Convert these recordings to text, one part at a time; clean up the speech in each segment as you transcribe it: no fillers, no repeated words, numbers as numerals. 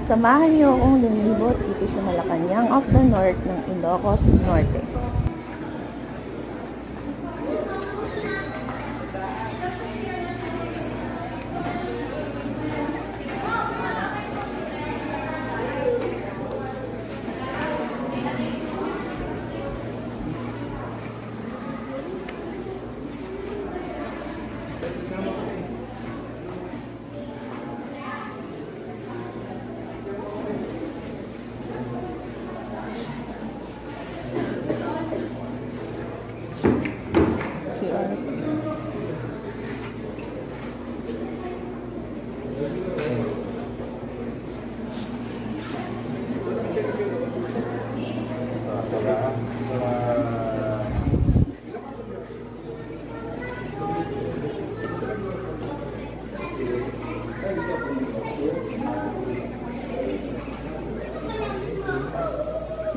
Samahan niyo akong lumibot dito sa Malacanang of the North ng Ilocos Norte.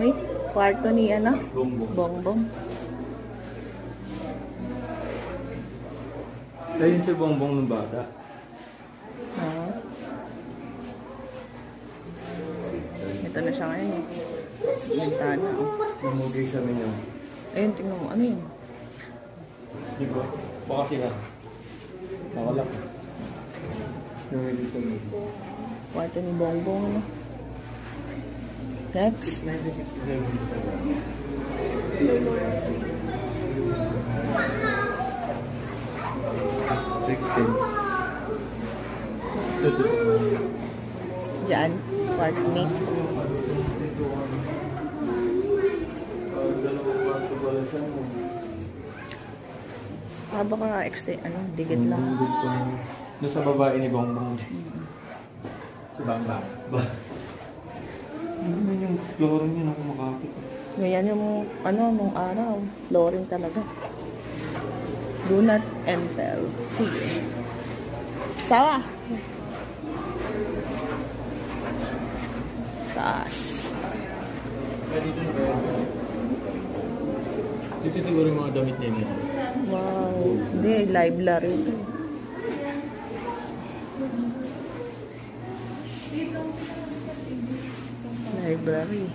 May kwarto ni ano? Bongbong. Ayun si Bongbong ng bata. Oo. Ito na siya ngayon eh. Bintana oh. Namugay sa amin yun. Ayun, tingnan mo. Ano yun? Di ba? Baka sila. Nakalak. Namugay sa amin. Kwarto ni Bongbong ano? Next. 1967. 16. Diyan. Kwarto ni. Dalawang kwarto pala siya. Baka ano, digit lang. Doon sa babae ni Bongbong. Si Bamba. Ano yung flooring niya na kumakapit? Ganyan yung, ano, nung araw. Flooring talaga. Do not enter. Sige. Sawa! Taas. Dito na kaya. Dito siguro yung mga damit niya. Wow. Hindi, library ito. Library.